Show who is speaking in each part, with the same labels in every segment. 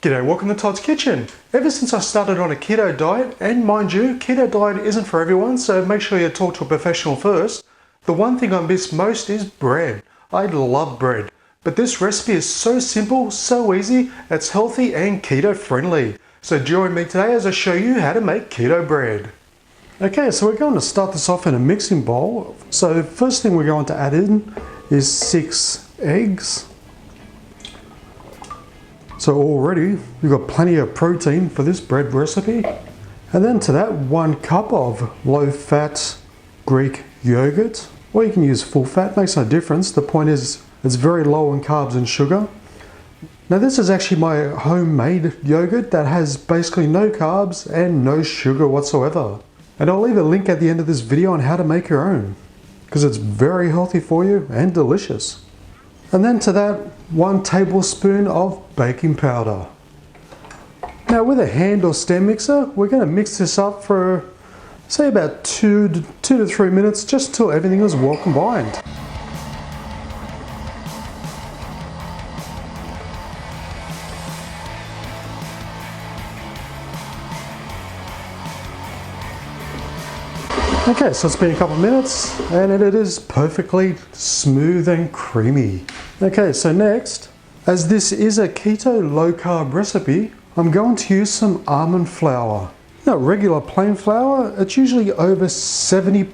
Speaker 1: G'day, welcome to Todd's Kitchen. Ever since I started on a keto diet, and mind you, keto diet isn't for everyone, so make sure you talk to a professional first. The one thing I miss most is bread. I love bread, but this recipe is so simple, so easy, it's healthy and keto friendly. So join me today as I show you how to make keto bread. Okay, so we're going to start this off in a mixing bowl. So first thing we're going to add in is 6 eggs. So already we've got plenty of protein for this bread recipe. And then to that 1 cup of low fat Greek yogurt, or you can use full fat, makes no difference. The point is it's very low in carbs and sugar. Now this is actually my homemade yogurt that has basically no carbs and no sugar whatsoever. And I'll leave a link at the end of this video on how to make your own, because it's very healthy for you and delicious. And then to that 1 tablespoon of baking powder. Now with a hand or stand mixer, we're going to mix this up for say about 2 to 3 minutes, just until everything is well combined. Okay, so it's been a couple of minutes and it is perfectly smooth and creamy. Okay, so next, as this is a keto low carb recipe, I'm going to use some almond flour. Now regular plain flour, it's usually over 70%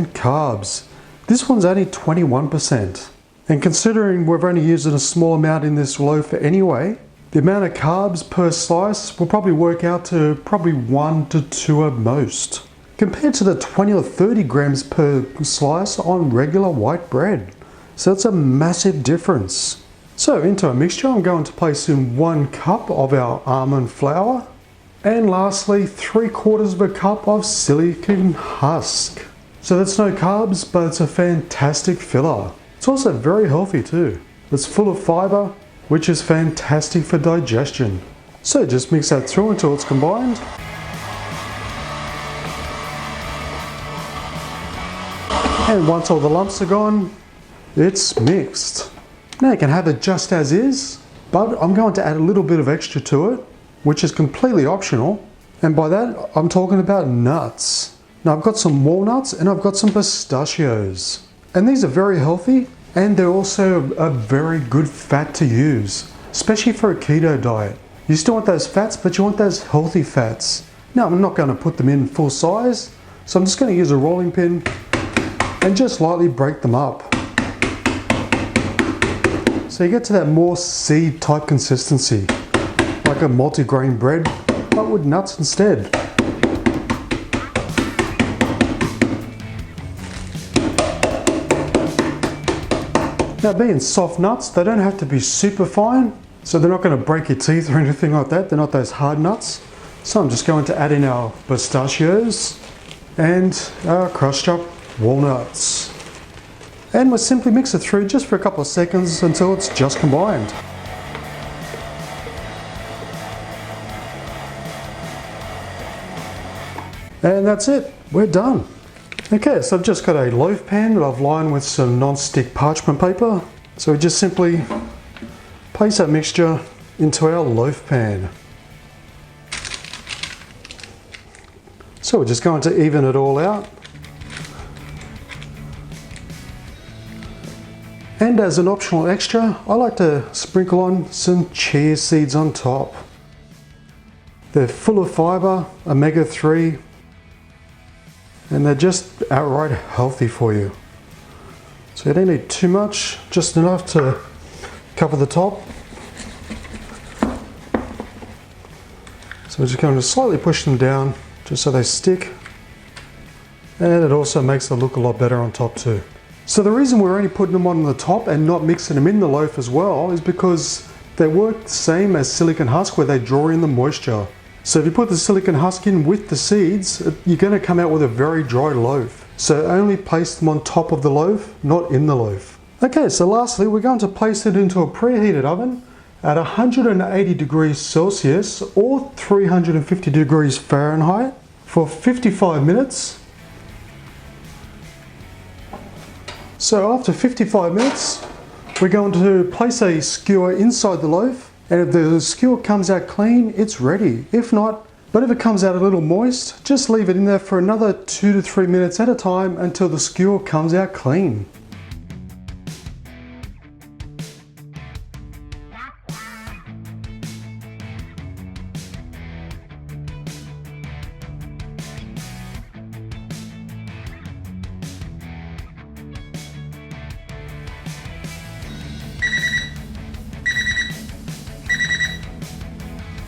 Speaker 1: carbs. This one's only 21%. And considering we're only using a small amount in this loaf anyway, the amount of carbs per slice will probably work out to probably 1 to 2 at most, compared to the 20 or 30 grams per slice on regular white bread. So it's a massive difference. So into a mixture, I'm going to place in 1 cup of our almond flour, and lastly 3/4 of a cup of Psyllium Husk. So that's no carbs, but it's a fantastic filler. It's also very healthy too. It's full of fiber, which is fantastic for digestion. So just mix that through until it's combined. And once all the lumps are gone, it's mixed. Now you can have it just as is, but I'm going to add a little bit of extra to it, which is completely optional. And by that, I'm talking about nuts. Now I've got some walnuts and I've got some pistachios. And these are very healthy, and they're also a very good fat to use, especially for a keto diet. You still want those fats, but you want those healthy fats. Now I'm not going to put them in full size, so I'm just going to use a rolling pin and just lightly break them up. So you get to that more seed type consistency, like a multi-grain bread, but with nuts instead. Now being soft nuts, they don't have to be super fine, so they're not going to break your teeth or anything like that. They're not those hard nuts. So I'm just going to add in our pistachios and our crushed up walnuts. And we'll simply mix it through just for a couple of seconds until it's just combined. And that's it, we're done. Okay, so I've just got a loaf pan that I've lined with some non-stick parchment paper. So we just simply place that mixture into our loaf pan. So we're just going to even it all out. And as an optional extra, I like to sprinkle on some chia seeds on top. They're full of fiber, omega-3, and they're just outright healthy for you. So you don't need too much, just enough to cover the top. So we're just going to slightly push them down just so they stick. And it also makes it look a lot better on top too. So the reason we're only putting them on the top and not mixing them in the loaf as well is because they work the same as Psyllium Husk, where they draw in the moisture. So if you put the Psyllium Husk in with the seeds, you're going to come out with a very dry loaf. So only place them on top of the loaf, not in the loaf. Okay, so lastly we're going to place it into a preheated oven at 180 degrees Celsius or 350 degrees Fahrenheit for 55 minutes. So after 55 minutes, we're going to place a skewer inside the loaf And if the skewer comes out clean, it's ready. If not, but if it comes out a little moist, just leave it in there for another 2 to 3 minutes at a time until the skewer comes out clean.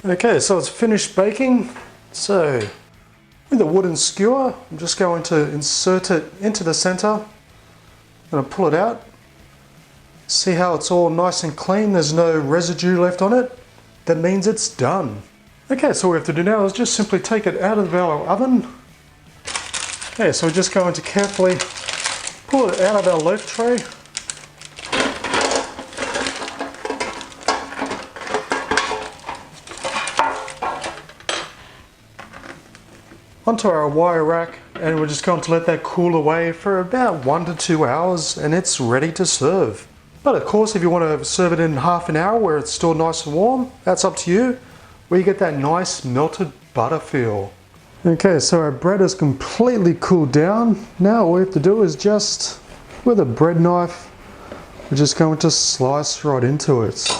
Speaker 1: Okay, so it's finished baking. So with a wooden skewer, I'm just going to insert it into the center. I'm going to pull it out. See how it's all nice and clean, there's no residue left on it. That means it's done. Okay, so all we have to do now is just simply take it out of our oven. Okay, so we're just going to carefully pull it out of our loaf tray. Onto our wire rack, and we're just going to let that cool away for about 1 to 2 hours, and it's ready to serve. But of course, if you want to serve it in half an hour where it's still nice and warm, that's up to you, where you get that nice melted butter feel. Okay, so our bread is completely cooled down. Now all we have to do is just, with a bread knife, we're just going to slice right into it.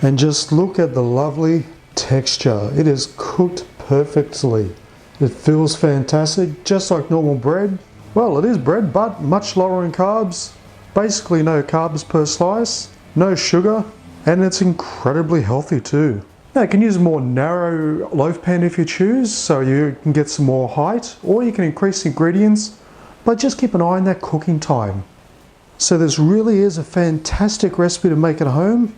Speaker 1: And just look at the lovely texture. It is cooked perfectly. It feels fantastic, just like normal bread. Well, it is bread, but much lower in carbs. Basically no carbs per slice, no sugar, and it's incredibly healthy too. Now you can use a more narrow loaf pan if you choose, so you can get some more height, or you can increase ingredients, but just keep an eye on that cooking time. So this really is a fantastic recipe to make at home.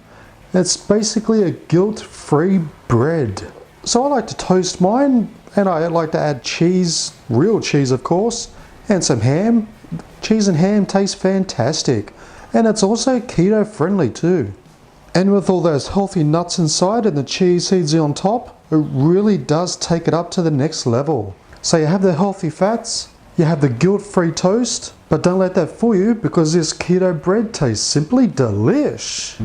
Speaker 1: It's basically a guilt-free bread. So I like to toast mine, and I like to add cheese, real cheese of course, and some ham. Cheese and ham taste fantastic, and it's also keto friendly too. And with all those healthy nuts inside and the chia seeds on top, it really does take it up to the next level. So you have the healthy fats, you have the guilt-free toast, but don't let that fool you because this keto bread tastes simply delish.